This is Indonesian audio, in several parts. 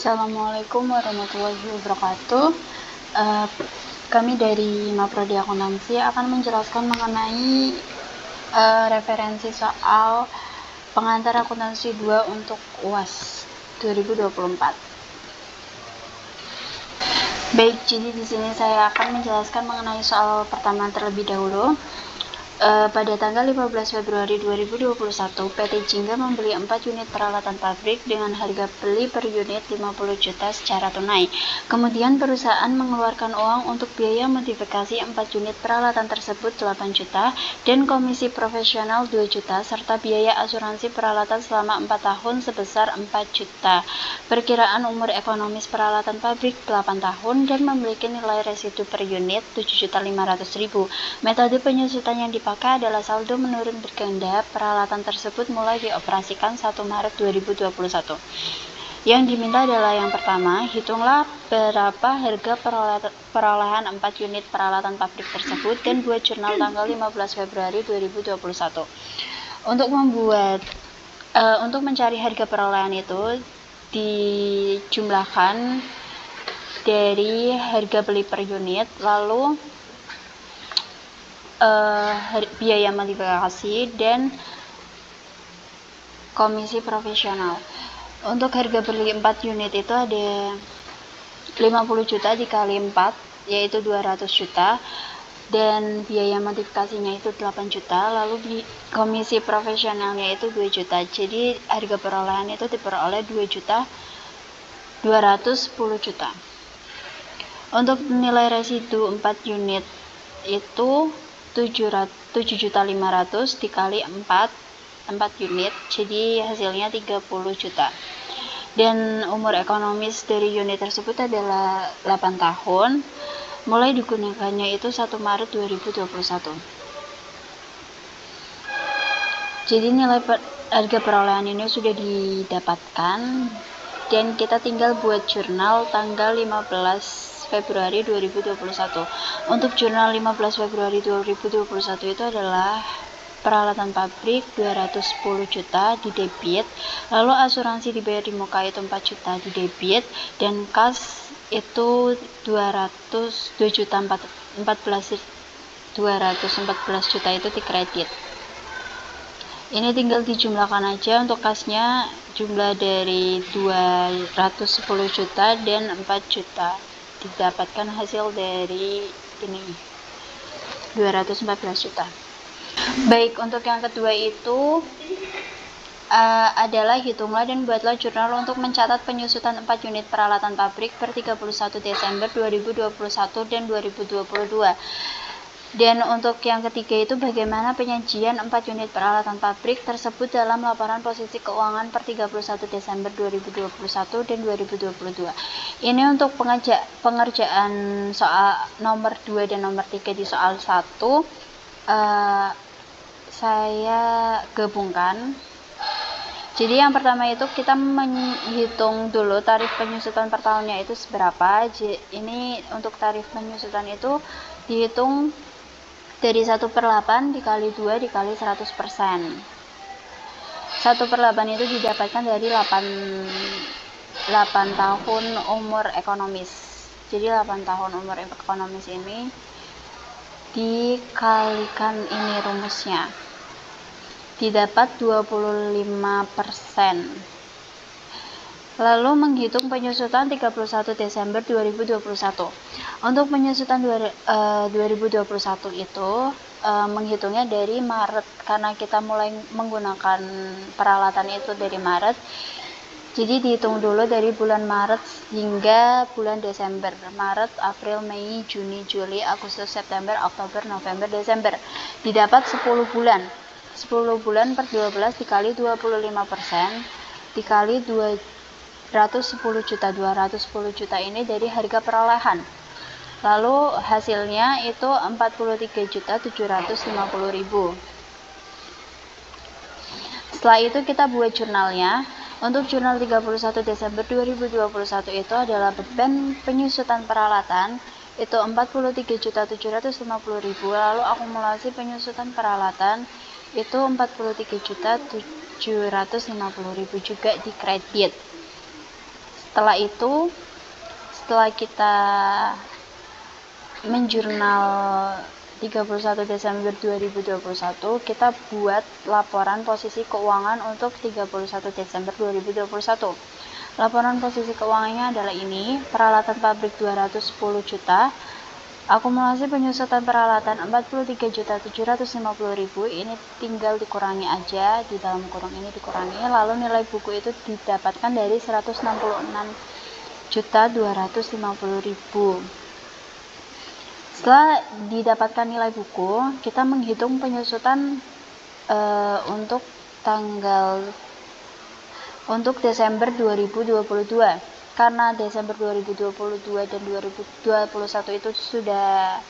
Assalamualaikum warahmatullahi wabarakatuh. Eh, Kami dari Maprodi Akuntansi akan menjelaskan mengenai referensi soal pengantar akuntansi 2 untuk UAS 2024. Baik, jadi di sini saya akan menjelaskan mengenai soal pertama terlebih dahulu. Pada tanggal 15 Februari 2021, PT Jingga membeli 4 unit peralatan pabrik dengan harga beli per unit 50 juta secara tunai. Kemudian perusahaan mengeluarkan uang untuk biaya modifikasi 4 unit peralatan tersebut 8 juta dan komisi profesional 2 juta serta biaya asuransi peralatan selama 4 tahun sebesar 4 juta. Perkiraan umur ekonomis peralatan pabrik 8 tahun dan memiliki nilai residu per unit 7.500.000. Metode penyusutan yang dipakai adalah saldo menurun berganda. Peralatan tersebut mulai dioperasikan 1 Maret 2021. Yang diminta adalah yang pertama, hitunglah berapa harga perolehan 4 unit peralatan pabrik tersebut dan buat jurnal tanggal 15 Februari 2021. Untuk mencari harga perolehan itu dijumlahkan dari harga beli per unit, lalu biaya modifikasi dan komisi profesional. Untuk harga beli 4 unit itu ada 50 juta dikali 4 yaitu 200 juta dan biaya modifikasinya itu 8 juta, lalu di komisi profesionalnya itu 2 juta. Jadi harga perolehan itu diperoleh 2 juta 210 juta. Untuk nilai residu 4 unit itu 7.500.000 dikali 4 unit, jadi hasilnya 30 juta. Dan umur ekonomis dari unit tersebut adalah 8 tahun, mulai digunakannya itu 1 Maret 2021. Jadi nilai harga perolehan ini sudah didapatkan dan kita tinggal buat jurnal tanggal 15 Februari 2021. Untuk jurnal 15 Februari 2021 itu adalah peralatan pabrik 210 juta di debit, lalu asuransi dibayar di muka itu 4 juta di debit, dan kas itu 214 juta itu di kredit. Ini tinggal dijumlahkan aja. Untuk kasnya jumlah dari 210 juta dan 4 juta, didapatkan hasil dari ini 214 juta. Baik, untuk yang kedua itu adalah hitunglah dan buatlah jurnal untuk mencatat penyusutan 4 unit peralatan pabrik per 31 Desember 2021 dan 2022. Dan untuk yang ketiga itu bagaimana penyajian 4 unit peralatan pabrik tersebut dalam laporan posisi keuangan per 31 Desember 2021 dan 2022. Ini untuk pengerjaan soal nomor 2 dan nomor 3 di soal 1 saya gabungkan. Jadi yang pertama itu kita menghitung dulu tarif penyusutan per tahunnya itu seberapa. Ini untuk tarif penyusutan itu dihitung dari 1/8 dikali 2 dikali 100%. 1/8 itu didapatkan dari 8 tahun umur ekonomis. Jadi 8 tahun umur ekonomis ini dikalikan ini rumusnya, didapat 25%. Lalu menghitung penyusutan 31 Desember 2021. Untuk penyusutan 2021 itu menghitungnya dari Maret, karena kita mulai menggunakan peralatan itu dari Maret. Jadi dihitung dulu dari bulan Maret hingga bulan Desember. Maret, April, Mei, Juni, Juli, Agustus, September, Oktober, November, Desember. Didapat 10 bulan. 10 bulan per 12 dikali 25% dikali 210 juta. 210 juta ini dari harga perolehan. Lalu hasilnya itu 43.750.000. Setelah itu kita buat jurnalnya. Untuk jurnal 31 Desember 2021 itu adalah beban penyusutan peralatan itu 43.750.000, lalu akumulasi penyusutan peralatan itu 43.750.000 juga di kredit. Setelah kita menjurnal 31 Desember 2021, kita buat laporan posisi keuangan untuk 31 Desember 2021. Laporan posisi keuangannya adalah ini: peralatan pabrik 210 juta, akumulasi penyusutan peralatan 43.750.000, ini tinggal dikurangi aja, di dalam kurung ini dikurangi, lalu nilai buku itu didapatkan dari 166.250.000. Setelah didapatkan nilai buku, kita menghitung penyusutan untuk Desember 2022. Karena Desember 2022 dan 2021 itu sudah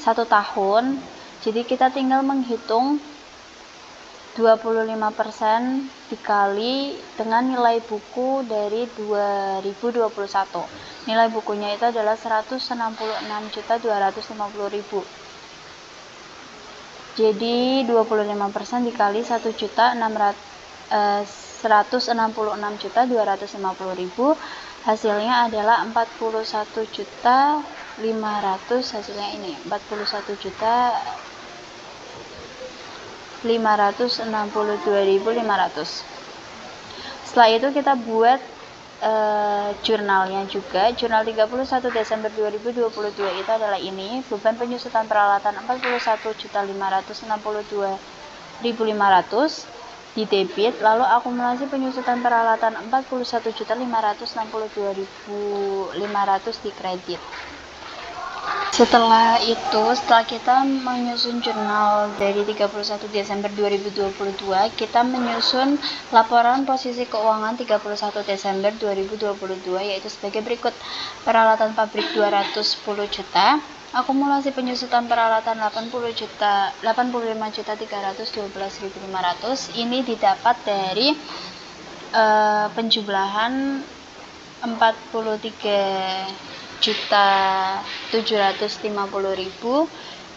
1 tahun, jadi kita tinggal menghitung 25% dikali dengan nilai buku dari 2021. Nilai bukunya itu adalah 166.250.000. Jadi 25% dikali 166.250.000, hasilnya adalah 41.500.000. hasilnya ini 41.562.500. Setelah itu kita buat jurnalnya juga. Jurnal 31 Desember 2022 itu adalah ini: beban penyusutan peralatan 41.562.500 di debit, lalu akumulasi penyusutan peralatan 41.562.500 di kredit. Setelah kita menyusun jurnal dari 31 Desember 2022, kita menyusun laporan posisi keuangan 31 Desember 2022, yaitu sebagai berikut: peralatan pabrik 210 juta, akumulasi penyusutan peralatan 85.312.500. Ini didapat dari penjumlahan 43.750.000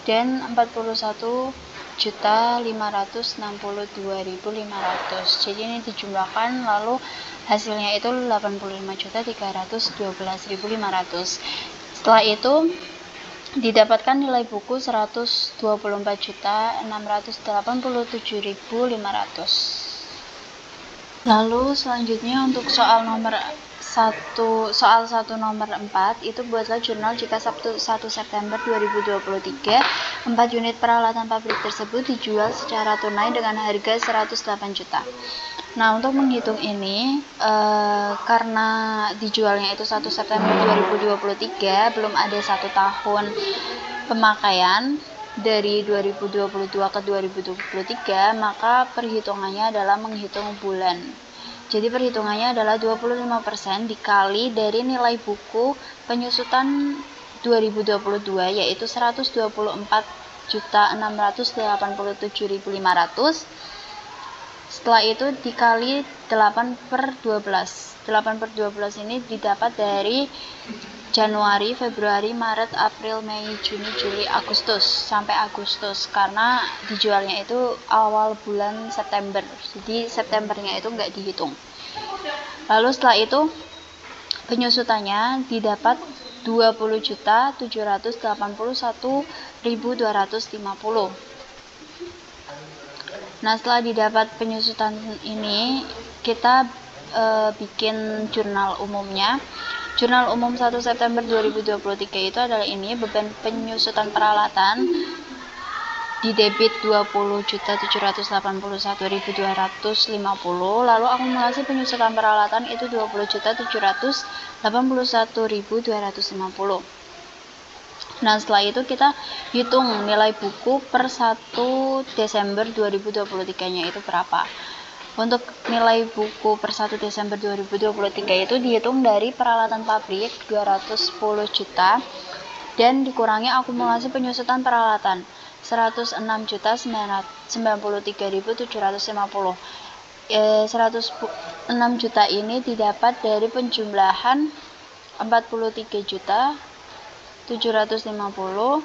dan 41.562.500. Jadi ini dijumlahkan, lalu hasilnya itu 85.312.500. Setelah itu didapatkan nilai buku 124.687.500. Lalu selanjutnya untuk soal 1 nomor 4, itu buatlah jurnal jika Sabtu 1 September 2023 4 unit peralatan pabrik tersebut dijual secara tunai dengan harga 108 juta. Nah, untuk menghitung ini, karena dijualnya itu 1 September 2023, belum ada 1 tahun pemakaian dari 2022 ke 2023, maka perhitungannya adalah menghitung bulan. Jadi perhitungannya adalah 25% dikali dari nilai buku penyusutan 2022, yaitu 124.687.500. Setelah itu dikali 8/12. 8/12 ini didapat dari Januari, Februari, Maret, April, Mei, Juni, Juli, Agustus, sampai Agustus, karena dijualnya itu awal bulan September, jadi Septembernya itu nggak dihitung. Lalu setelah itu penyusutannya didapat 20.781.250. Nah, setelah didapat penyusutan ini, kita bikin jurnal umumnya. Jurnal umum 1 September 2023 itu adalah ini: beban penyusutan peralatan di debit 20.781.250, lalu akumulasi penyusutan peralatan itu 20.781.250. Nah, setelah itu kita hitung nilai buku per 1 Desember 2023-nya itu berapa. Untuk nilai buku per 1 Desember 2023 itu dihitung dari peralatan pabrik 210 juta dan dikurangi akumulasi penyusutan peralatan 106.093.750. 106 juta ini didapat dari penjumlahan 43.750,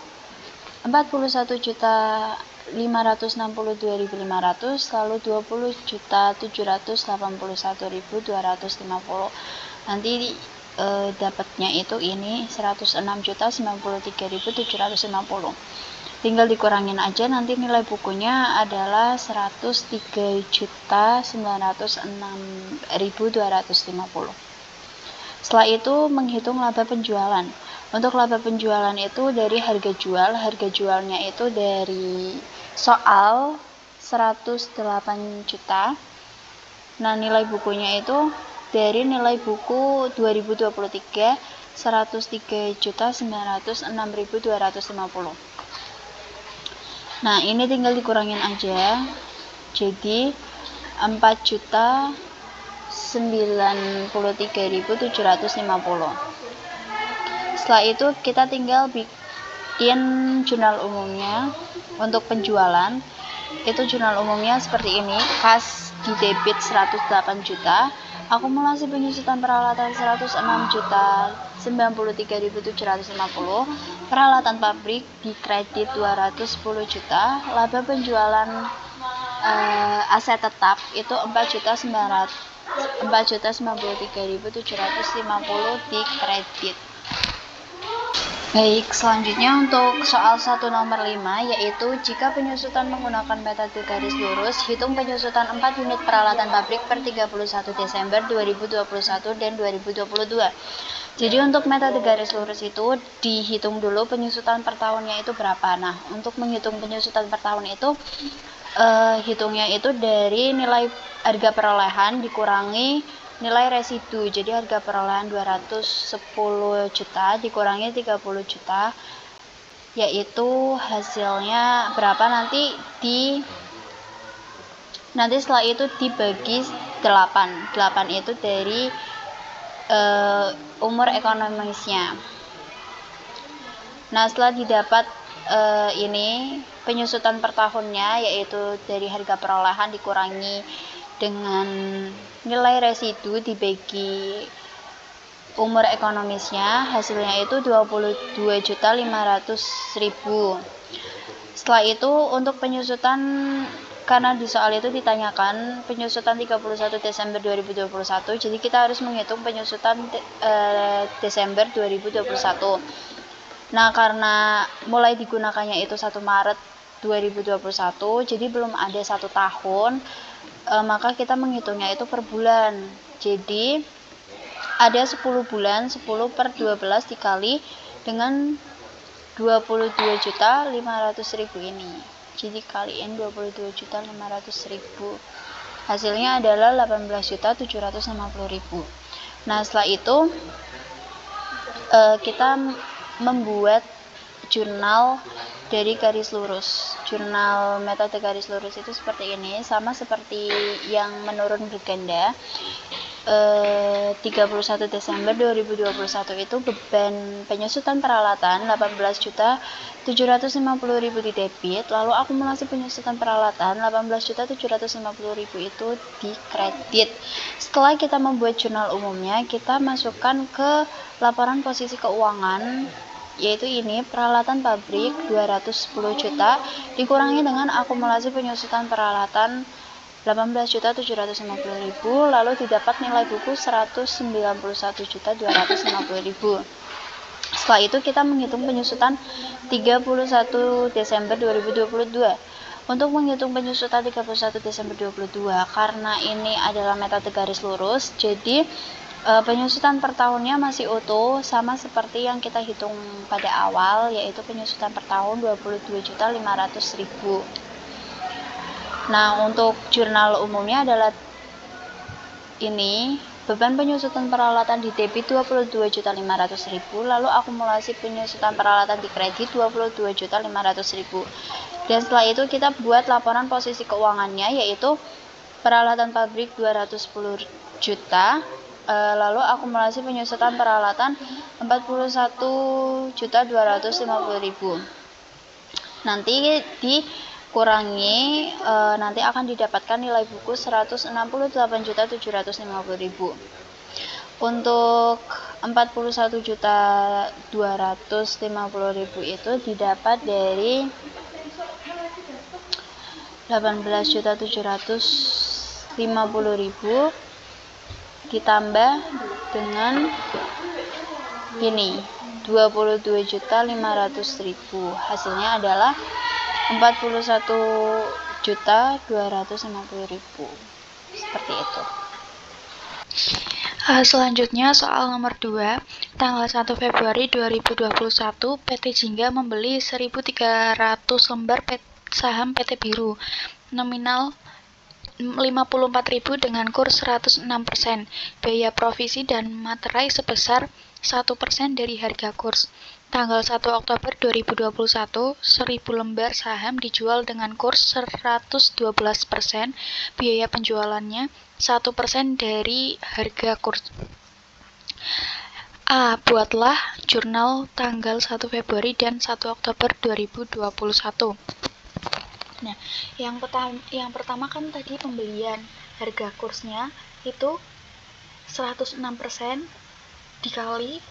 41.562.500 562.500, lalu 20.781.250. Nanti dapatnya itu ini 106.093.750. Tinggal dikurangin aja, nanti nilai bukunya adalah 103.906.250. Setelah itu menghitung laba penjualan. Untuk laba penjualan itu dari harga jualnya itu dari soal 108 juta. Nah, nilai bukunya itu dari nilai buku 2023 103.906.250. Nah, ini tinggal dikurangin aja. Jadi 4.093.750. Setelah itu kita tinggal bikin jurnal umumnya. Untuk penjualan itu jurnal umumnya seperti ini: kas di debit 108 juta, akumulasi penyusutan peralatan 106.093.750, peralatan pabrik di kredit 210 juta, laba penjualan aset tetap itu 4.093.750 di kredit. Baik, selanjutnya untuk soal 1 nomor 5, yaitu jika penyusutan menggunakan metode garis lurus, hitung penyusutan 4 unit peralatan pabrik per 31 Desember 2021 dan 2022. Jadi untuk metode garis lurus itu dihitung dulu penyusutan per tahunnya itu berapa. Nah, untuk menghitung penyusutan per tahun itu hitungnya itu dari nilai harga perolehan dikurangi nilai residu. Jadi harga perolehan 210 juta dikurangi 30 juta, yaitu hasilnya berapa nanti setelah itu dibagi 8 itu dari umur ekonomisnya. Nah, setelah didapat ini penyusutan per tahunnya, yaitu dari harga perolehan dikurangi dengan nilai residu dibagi umur ekonomisnya, hasilnya itu 22.500.000. Setelah itu untuk penyusutan, karena di soal itu ditanyakan penyusutan 31 Desember 2021, jadi kita harus menghitung penyusutan Desember 2021. Nah, karena mulai digunakannya itu 1 Maret 2021, jadi belum ada 1 tahun, maka kita menghitungnya itu per bulan. Jadi ada 10 bulan, 10 per 12 dikali dengan 22.500.000 ini. Jadi kaliin 22.500.000. Hasilnya adalah 18.750.000. Nah, setelah itu kita membuat jurnal dari garis lurus. Jurnal metode garis lurus itu seperti ini, sama seperti yang menurun berganda. 31 Desember 2021 itu beban penyusutan peralatan 18.750.000 di debit, lalu akumulasi penyusutan peralatan 18.750.000 itu di kredit. Setelah kita membuat jurnal umumnya, kita masukkan ke laporan posisi keuangan, yaitu ini peralatan pabrik 210 juta dikurangi dengan akumulasi penyusutan peralatan 18.750.000, lalu didapat nilai buku 191.250.000. Setelah itu kita menghitung penyusutan 31 Desember 2022. Untuk menghitung penyusutan 31 Desember 2022, karena ini adalah metode garis lurus, jadi penyusutan per tahunnya masih utuh, sama seperti yang kita hitung pada awal, yaitu penyusutan per tahun 22.500.000. Nah, untuk jurnal umumnya adalah ini, beban penyusutan peralatan di debit 22.500.000, lalu akumulasi penyusutan peralatan di kredit 22.500.000. Dan setelah itu kita buat laporan posisi keuangannya, yaitu peralatan pabrik 210 juta, lalu akumulasi penyusutan peralatan 41.250.000. Nanti dikurangi, nanti akan didapatkan nilai buku 168.750.000. Untuk 41.250.000 itu didapat dari 18.750.000 ditambah dengan ini 22.500.000, hasilnya adalah 41.250.000. Seperti itu. Selanjutnya soal nomor 2, tanggal 1 Februari 2021 PT Jingga membeli 1.300 lembar saham PT Biru nominal 54.000 dengan kurs 106%. Biaya provisi dan materai sebesar 1% dari harga kurs. Tanggal 1 Oktober 2021, 1.000 lembar saham dijual dengan kurs 112%, biaya penjualannya 1% dari harga kurs. A. Buatlah jurnal tanggal 1 Februari dan 1 Oktober 2021. Nah, yang pertama kan tadi pembelian, harga kursnya itu 106% dikali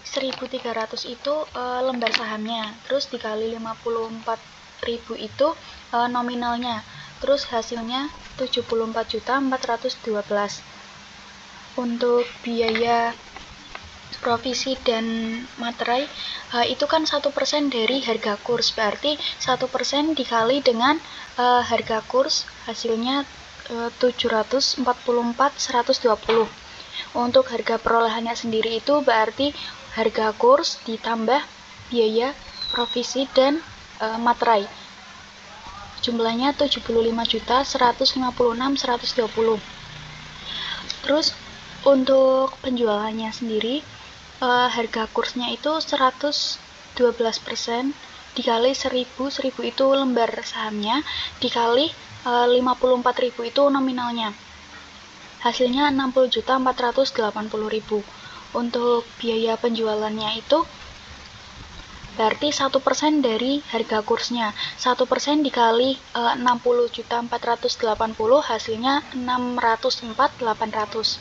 1.300 itu lembar sahamnya, terus dikali 54.000 itu nominalnya, terus hasilnya 74.412. Untuk biaya provisi dan materai itu kan 1% dari harga kurs, berarti 1% dikali dengan harga kurs, hasilnya 744.120. Untuk harga perolehannya sendiri itu berarti harga kurs ditambah biaya provisi dan materai, jumlahnya 75.156.120. Terus untuk penjualannya sendiri, harga kursnya itu 112% dikali 1.000 itu lembar sahamnya, dikali 54.000 itu nominalnya, hasilnya 60.480.000. Untuk biaya penjualannya itu berarti 1% dari harga kursnya, 1% dikali 60.480, hasilnya 604.800.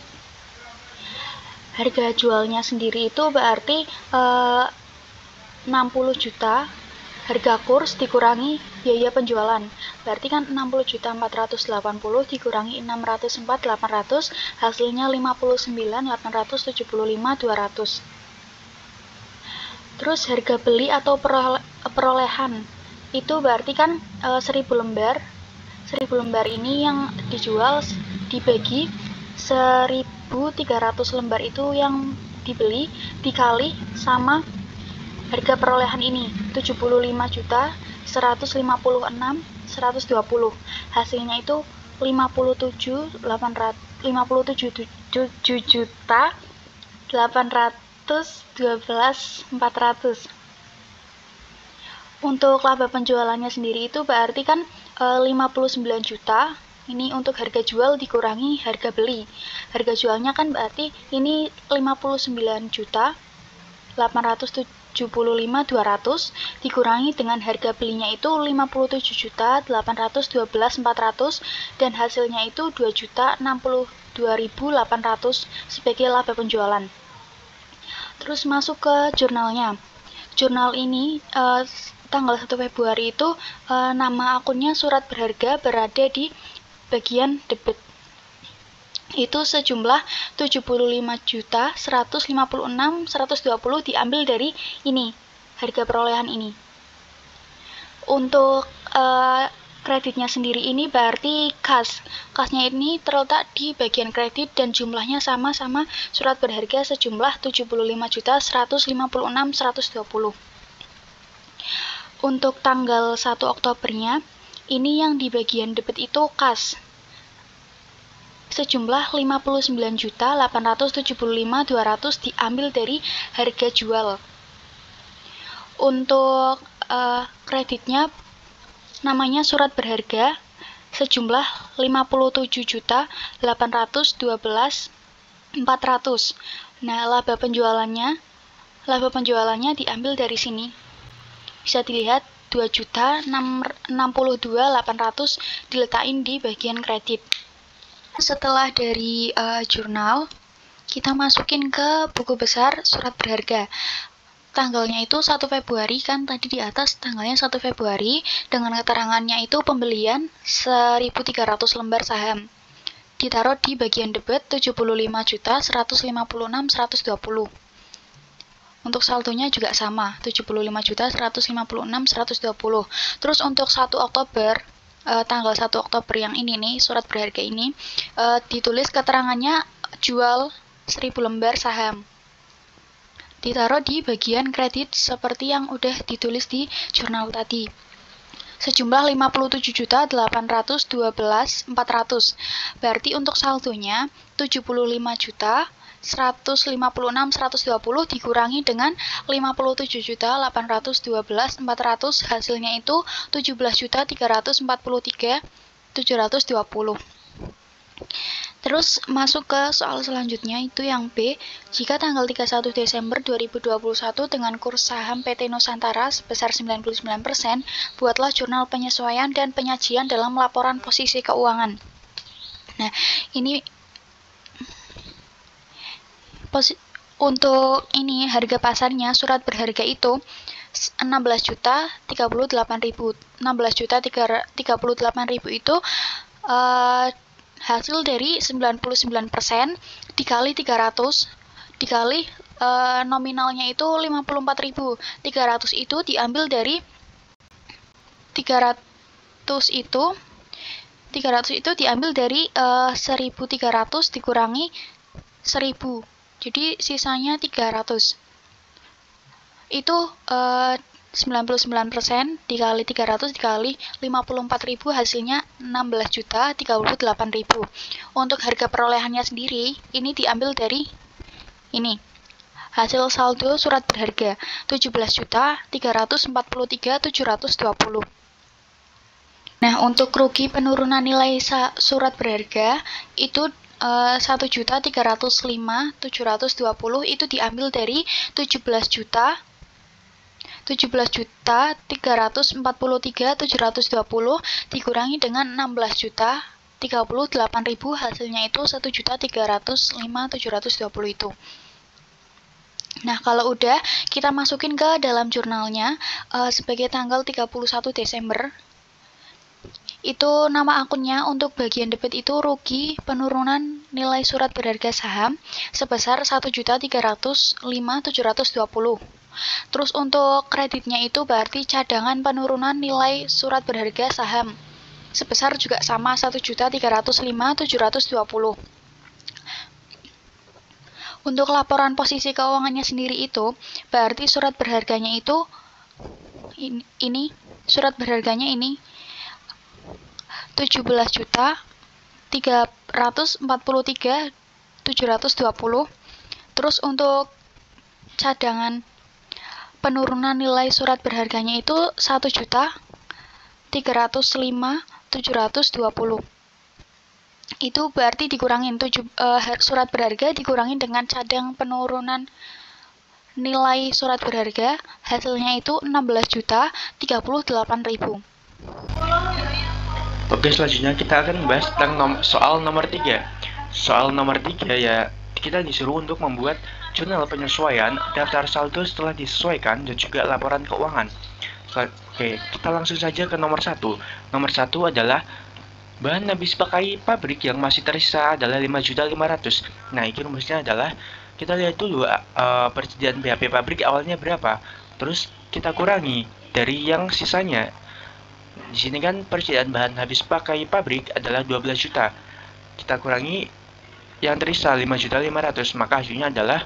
Harga jualnya sendiri itu berarti 60 juta harga kurs dikurangi biaya penjualan, berarti kan 60.480 dikurangi 604.800, hasilnya 59.875.200. Terus harga beli atau perolehan itu berarti kan 1.000 lembar. 1.000 lembar ini yang dijual dibagi 1.300 lembar itu yang dibeli dikali sama harga perolehan ini 75.156.120, hasilnya itu 57.812.400. Untuk laba penjualannya sendiri itu berarti kan 59 juta. Ini untuk harga jual dikurangi harga beli. Harga jualnya kan berarti ini 59.875.200 dikurangi dengan harga belinya itu 57.812.400 dan hasilnya itu 2.062.800 sebagai laba penjualan. Terus masuk ke jurnalnya. Jurnal ini tanggal 1 Februari itu nama akunnya Surat Berharga berada di bagian debit. Itu sejumlah 75.156.120 diambil dari ini, harga perolehan ini. Untuk kreditnya sendiri ini berarti kas. Kasnya ini terletak di bagian kredit dan jumlahnya sama-sama surat berharga sejumlah 75.156.120. Untuk tanggal 1 Oktobernya, ini yang di bagian debit itu kas. Sejumlah 59.875.200 diambil dari harga jual. Untuk kreditnya namanya surat berharga sejumlah 57.812.400. Nah, laba penjualannya diambil dari sini. Bisa dilihat 2.062.800 diletakin di bagian kredit. Setelah dari jurnal, kita masukin ke buku besar surat berharga. tanggalnya itu 1 Februari, kan tadi di atas tanggalnya 1 Februari, dengan keterangannya itu pembelian 1.300 lembar saham. Ditaruh di bagian debit 75.156.120. Untuk saldonya juga sama, 75.156.120. Terus untuk 1 Oktober, tanggal 1 Oktober yang ini nih, surat berharga ini, ditulis keterangannya jual 1.000 lembar saham. Ditaruh di bagian kredit seperti yang udah ditulis di jurnal tadi. Sejumlah 57.812.400. Berarti untuk saldonya 75.156.120 dikurangi dengan 57.812.400, hasilnya itu 17.343.720. Terus masuk ke soal selanjutnya, itu yang B. Jika tanggal 31 Desember 2021 dengan kurs saham PT Nusantara sebesar 99%, buatlah jurnal penyesuaian dan penyajian dalam laporan posisi keuangan. Nah, ini untuk ini harga pasarnya surat berharga itu 16.038.000. 16.038.000 itu hasil dari 99% dikali 300 dikali nominalnya itu 54.000. 300 itu diambil dari 300 itu diambil dari 1.300 dikurangi 1.000. Jadi sisanya 300. Itu 99% dikali 300 dikali 54.000, hasilnya 16.038.000. Untuk harga perolehannya sendiri, ini diambil dari ini. Hasil saldo surat berharga 17.343.720. Nah, untuk rugi penurunan nilai surat berharga itu 1.305.720 itu diambil dari 17.343.720 dikurangi dengan 16.038.000, hasilnya itu 1.305.720 itu. Nah, kalau udah kita masukin ke dalam jurnalnya sebagai tanggal 31 Desember. Itu nama akunnya untuk bagian debit itu rugi penurunan nilai surat berharga saham sebesar 1.305.720. Terus untuk kreditnya itu berarti cadangan penurunan nilai surat berharga saham sebesar juga sama 1.305.720. Untuk laporan posisi keuangannya sendiri itu berarti surat berharganya itu ini surat berharganya ini 17.343.720. Terus untuk cadangan penurunan nilai surat berharganya itu 1.305.720. Itu berarti dikurangin surat berharga dikurangin dengan cadang penurunan nilai surat berharga, hasilnya itu 16.038.000. Oke, selanjutnya kita akan membahas tentang soal nomor 3. Soal nomor 3 ya, kita disuruh untuk membuat jurnal penyesuaian, daftar saldo setelah disesuaikan, dan juga laporan keuangan. Oke, kita langsung saja ke nomor 1. Nomor 1 adalah bahan habis pakai pabrik yang masih tersisa adalah 5.500.000. Nah, ini rumusnya adalah kita lihat dulu persediaan BHP pabrik awalnya berapa, terus kita kurangi dari yang sisanya. Di sini kan persediaan bahan habis pakai pabrik adalah 12 juta. Kita kurangi yang tersisa 5.500.000, maka hasilnya adalah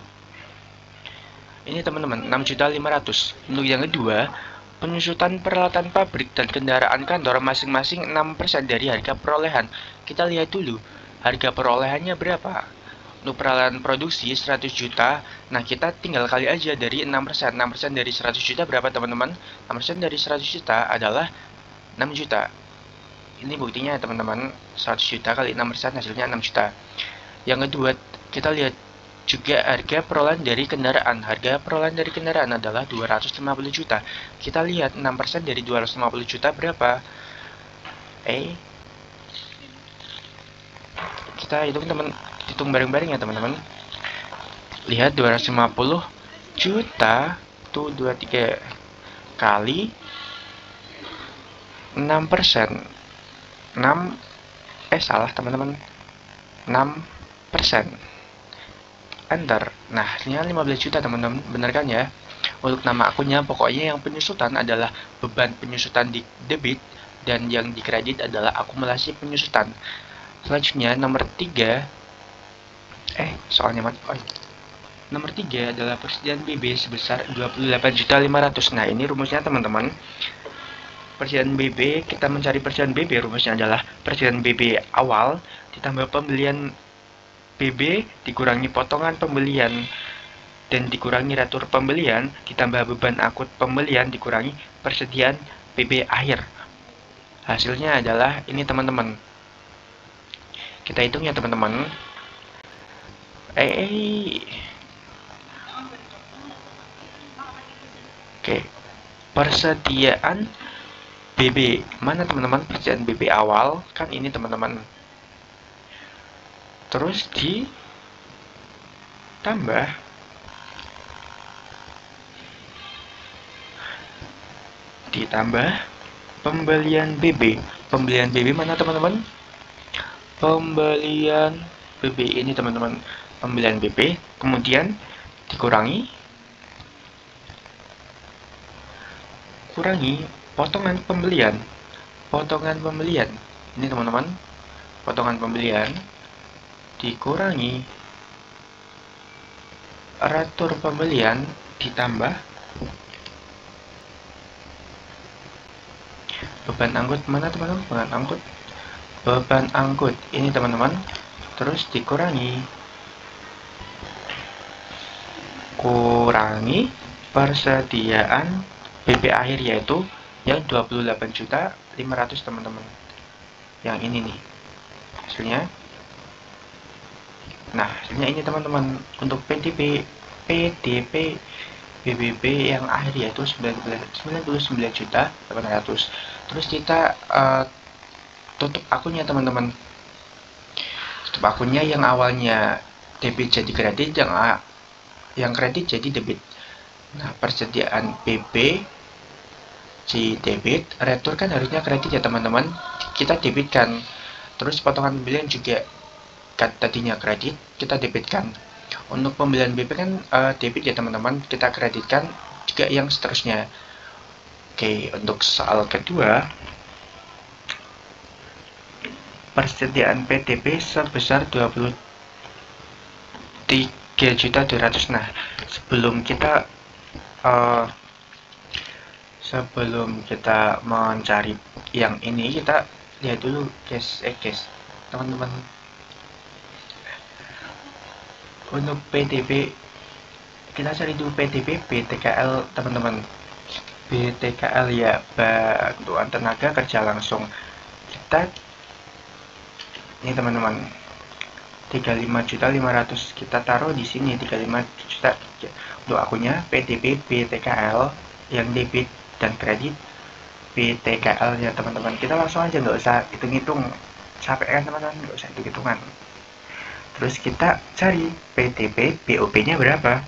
ini teman-teman, 6.500.000. Untuk yang kedua, penyusutan peralatan pabrik dan kendaraan kantor masing-masing 6% dari harga perolehan. Kita lihat dulu harga perolehannya berapa. Untuk peralatan produksi 100 juta. Nah, kita tinggal kali aja dari 6%. 6% dari 100 juta berapa teman-teman? 6% dari 100 juta adalah 6 juta. Ini buktinya teman-teman, 100 juta kali 6% hasilnya 6 juta. Yang kedua, kita lihat juga harga perolehan dari kendaraan. Harga perolehan dari kendaraan adalah 250 juta. Kita lihat 6% dari 250 juta berapa? Kita hitung bareng-bareng ya teman-teman. Lihat 250 juta 1, 2, 3 kali 6%. Salah teman-teman, 6%. Enter. Nah, hasilnya 15 juta teman-teman, bener kan ya? Untuk nama akunnya, pokoknya yang penyusutan adalah beban penyusutan di debit, dan yang di kredit adalah akumulasi penyusutan. Selanjutnya, nomor 3, soalnya mati. Nomor 3 adalah persediaan BB sebesar 28.500.000. Nah, ini rumusnya teman-teman. Persediaan BB, kita mencari persediaan BB, rumusnya adalah persediaan BB awal ditambah pembelian BB dikurangi potongan pembelian dan dikurangi retur pembelian ditambah beban akut pembelian dikurangi persediaan BB akhir. Hasilnya adalah ini teman-teman. Kita hitung ya teman-teman. Oke, persediaan BB. Mana teman-teman persediaan BB awal? Kan ini teman-teman. Terus ditambah pembelian BB. Pembelian BB mana teman-teman? Pembelian BB ini teman-teman. Pembelian BB. Kemudian dikurangi potongan pembelian. Ini teman-teman. Potongan pembelian dikurangi retur pembelian ditambah beban angkut. Mana teman-teman? Beban angkut ini teman-teman. Terus dikurangi persediaan BB akhir, yaitu yang 28.500.000 teman-teman. Yang ini nih hasilnya. Nah, hasilnya ini teman-teman. Untuk PDP BBB yang akhir yaitu 99.800.000. Terus kita tutup akunnya teman-teman. Tutup akunnya yang awalnya debit jadi kredit, yang kredit jadi debit. Nah, persediaan BB si debit, retur kan harusnya kredit ya teman-teman, kita debitkan. Terus potongan pembelian juga kan tadinya kredit, kita debitkan. Untuk pembelian BB kan debit ya teman-teman, kita kreditkan juga yang seterusnya. Oke, untuk soal kedua, persediaan PDP sebesar 23.200.000. Nah, sebelum kita mencari yang ini, kita lihat dulu guys, teman-teman. Untuk PDB, kita cari dulu PDB BTKL teman-teman. BTKL ya, bantuan tenaga kerja langsung. Kita ini teman-teman, 35.500.000 kita taruh di sini. 35 juta untuk akunnya PDB BTKL yang debit dan kredit. BTKL ya teman-teman, kita langsung aja, nggak usah hitung-hitung, capek kan teman-teman, nggak usah hitung-hitungan. Terus kita cari PDB BOP nya berapa.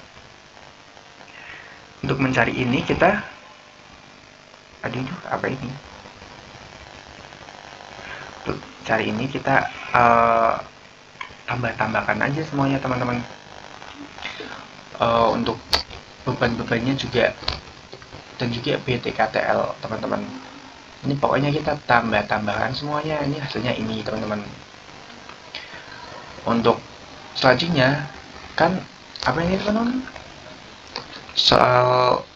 Untuk mencari ini kita apa ini, untuk cari ini kita tambahkan aja semuanya teman-teman. Untuk beban-bebannya juga dan juga BTKTL teman-teman, ini pokoknya kita tambahkan semuanya. Ini hasilnya ini teman-teman. Untuk selanjutnya kan apa ini teman-teman, soal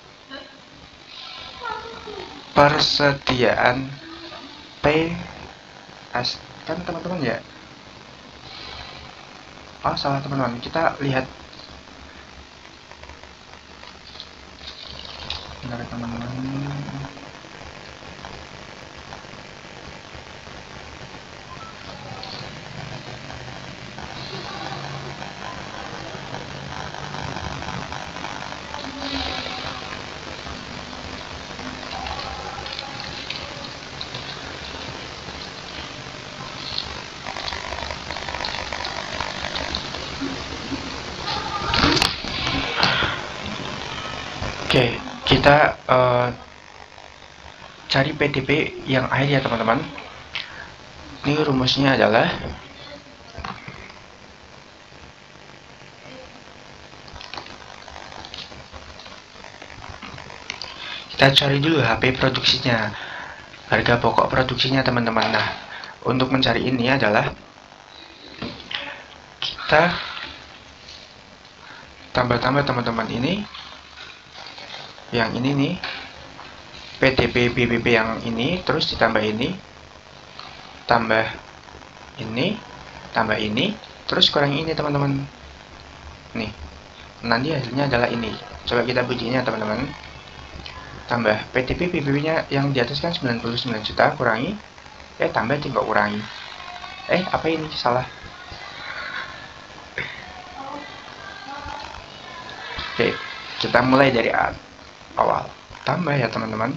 persediaan PS kan teman-teman ya. Salah teman-teman, kita lihat teman-teman. Oke, kita cari PDP yang akhir ya teman-teman. Ini rumusnya adalah kita cari dulu HP produksinya, harga pokok produksinya teman-teman. Nah, untuk mencari ini adalah kita tambah-tambah teman-teman, ini yang ini nih, PDP BBP yang ini, terus ditambah ini, tambah ini, tambah ini, terus kurang ini teman-teman. Nih, nanti hasilnya adalah ini. Coba kita ujinya teman-teman. Tambah PDP BBP nya yang di atas kan 99 juta, kurangi, tambah tinggal kurangi. Apa ini salah? Oke, kita mulai dari awal. Tambah ya teman-teman.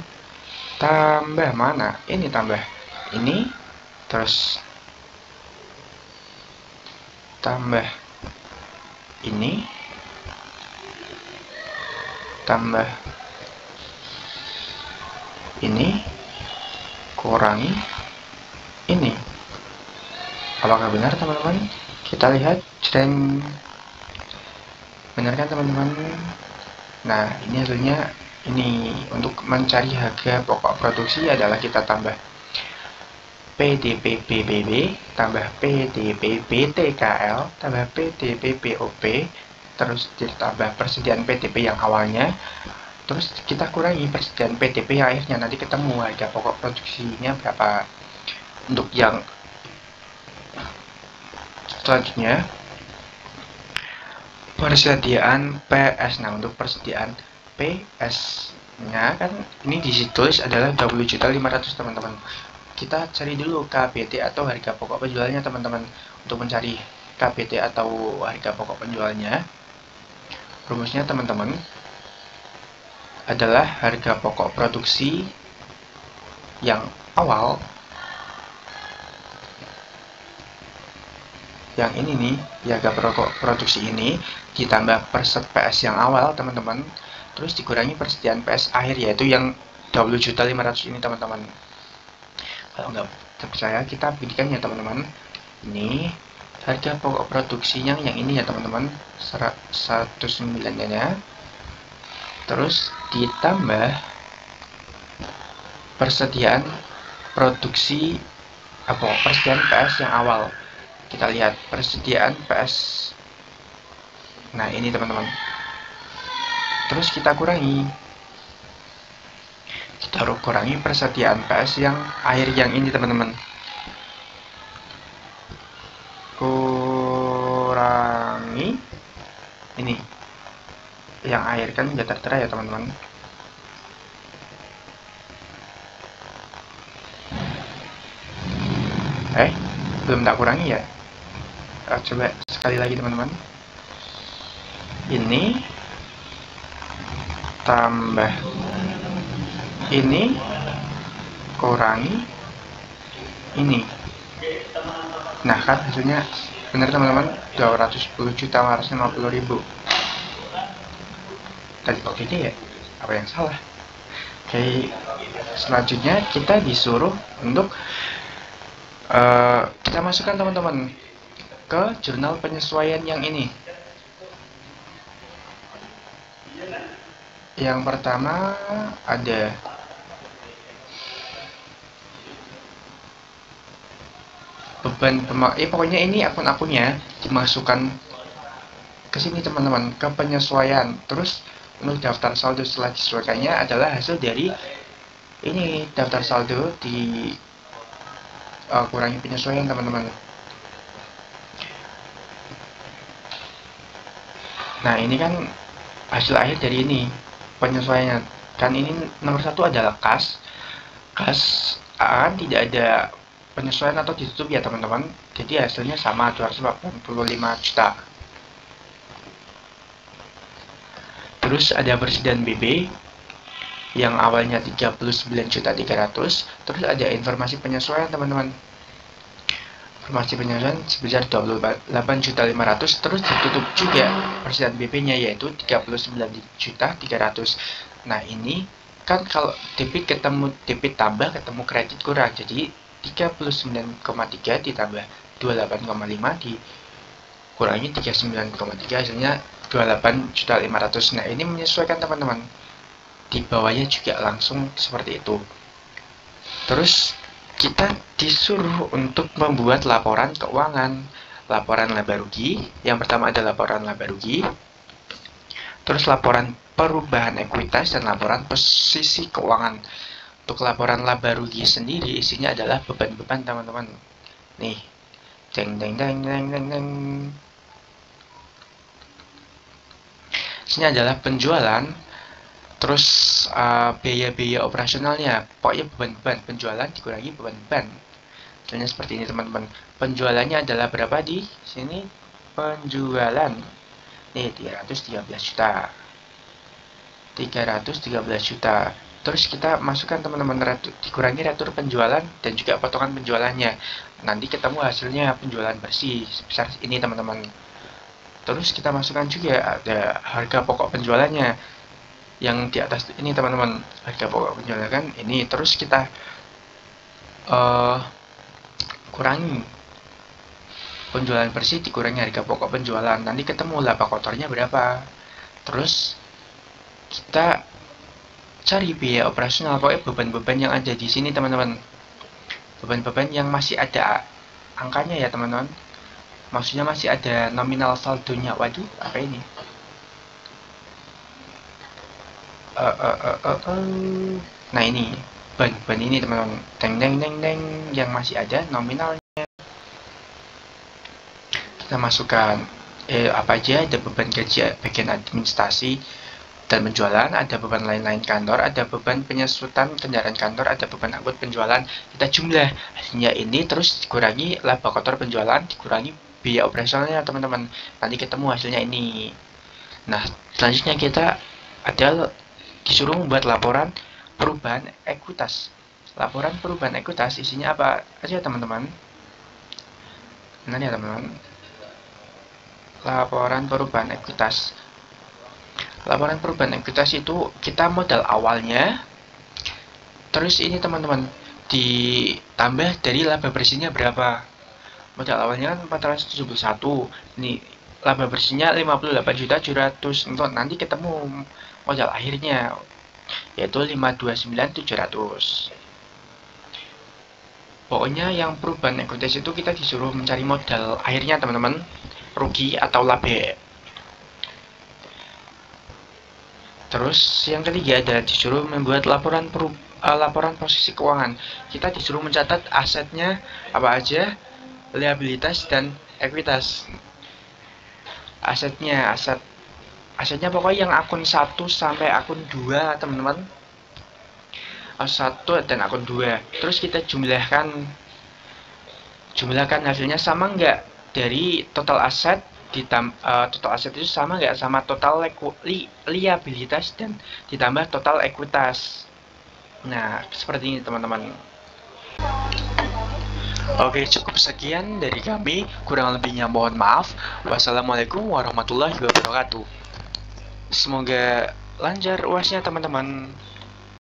Tambah mana? Ini tambah ini, terus tambah ini, tambah ini, kurangi ini. Apakah benar teman-teman? Kita lihat. Jreng. Benar kan teman-teman? Nah, ini hasilnya. Ini untuk mencari harga pokok produksi adalah kita tambah PDP BBB, tambah PDP BTKL, tambah PDP BOP, terus ditambah persediaan PDP yang awalnya, terus kita kurangi persediaan PDP yang akhirnya, nanti ketemu harga pokok produksinya berapa. Untuk yang selanjutnya, persediaan PS. Nah, untuk persediaan PS nya kan ini ditulis adalah 20.500.000 teman-teman. Kita cari dulu KBT atau harga pokok penjualnya teman-teman. Untuk mencari KBT atau harga pokok penjualnya, rumusnya teman-teman adalah harga pokok produksi yang awal, yang ini nih, harga pokok produksi ini ditambah perset PS yang awal teman-teman, terus dikurangi persediaan PS akhir, yaitu yang 20.500.000 ini teman-teman. Kalau nggak percaya, kita buktikan ya teman-teman. Ini harga pokok produksinya yang ini ya teman-teman, 109 nya, terus ditambah persediaan produksi persediaan PS yang awal. Kita lihat persediaan PS. Nah, ini teman-teman. Terus kita kurangi. Kita kurangi persediaan PS yang akhir yang ini teman-teman. Kurangi ini. Yang akhir kan nggak tertera ya teman-teman. Belum tak kurangi ya. Coba sekali lagi teman-teman. Ini tambah ini, kurangi ini. Nah, kan hasilnya benar teman-teman, 210.550.000. Tadi kok gini ya? Apa yang salah? Oke, selanjutnya kita disuruh untuk kita masukkan teman-teman ke jurnal penyesuaian yang ini. Yang pertama ada beban pokoknya ini akun-akunnya dimasukkan ke sini teman-teman, ke penyesuaian. Terus untuk daftar saldo setelah disesuaikannya adalah hasil dari ini, daftar saldo di kurangi penyesuaian teman-teman. Nah, ini kan hasil akhir dari ini penyesuaiannya. Kan ini nomor 1 adalah kas tidak ada penyesuaian atau ditutup ya teman-teman. Jadi hasilnya sama, 285 juta. Terus ada persediaan BB yang awalnya 39.300.000. Terus ada informasi penyesuaian teman-teman. informasi penyelesaian sebesar 28.500.000, terus ditutup juga persen BP-nya yaitu 39.300.000. Nah, ini kan kalau debit ketemu debit tambah ketemu kredit kurang, jadi 39,3 ditambah 28,5 dikurangi 39,3 hasilnya 28.500.000. Nah, ini menyesuaikan teman-teman. Di bawahnya juga langsung seperti itu. Terus kita disuruh untuk membuat laporan keuangan, laporan laba rugi. Yang pertama ada laporan laba rugi, terus laporan perubahan ekuitas dan laporan posisi keuangan. Untuk laporan laba rugi sendiri isinya adalah beban-beban teman-teman. Nih, deng deng deng deng deng deng. Isinya adalah penjualan, terus biaya-biaya operasionalnya, pokoknya beban-beban penjualan dikurangi beban-beban. Misalnya seperti ini teman-teman. Penjualannya adalah berapa di sini? Penjualan nih 313 juta. 313 juta. Terus kita masukkan teman-teman dikurangi retur penjualan dan juga potongan penjualannya. Nanti ketemu hasilnya penjualan bersih sebesar ini teman-teman. Terus kita masukkan juga ada harga pokok penjualannya yang di atas ini teman-teman, harga pokok penjualan kan ini. Terus kita kurangi penjualan bersih dikurangi harga pokok penjualan, nanti ketemu laba kotornya berapa. Terus kita cari biaya operasional, pokoknya beban-beban yang ada di sini teman-teman, beban-beban yang masih ada angkanya ya teman-teman, maksudnya masih ada nominal saldonya. Waduh, apa ini? Nah, ini beban ini teman-teman, deng yang masih ada nominalnya. Kita masukkan apa aja, ada beban gaji bagian administrasi dan penjualan, ada beban lain-lain kantor, ada beban penyesutan kendaraan kantor, ada beban angkut penjualan. Kita jumlah hasilnya ini, terus dikurangi laba kotor penjualan, dikurangi biaya operasionalnya teman-teman, nanti ketemu hasilnya ini. Nah, selanjutnya kita ada disuruh membuat laporan perubahan ekuitas. Laporan perubahan ekuitas isinya apa aja teman-teman? Nah, ya teman-teman, laporan perubahan ekuitas. Laporan perubahan ekuitas itu kita modal awalnya, terus ini teman-teman ditambah dari laba bersihnya berapa. Modal awalnya kan 471, ini laba bersihnya 58.700. Nanti ketemu modal akhirnya yaitu 529.700. Pokoknya yang perubahan ekuitas itu kita disuruh mencari modal akhirnya teman-teman, rugi atau laba. Terus yang ketiga ada disuruh membuat laporan posisi keuangan. Kita disuruh mencatat asetnya apa aja, liabilitas dan ekuitas. Asetnya pokoknya yang akun 1 sampai akun 2 teman-teman, 1 dan akun 2. Terus kita jumlahkan hasilnya sama enggak dari total aset, total aset itu sama enggak sama total liabilitas dan ditambah total ekuitas. Nah, seperti ini teman-teman. Oke, cukup sekian dari kami, kurang lebihnya mohon maaf. Wassalamualaikum warahmatullahi wabarakatuh. Semoga lancar UASnya teman-teman.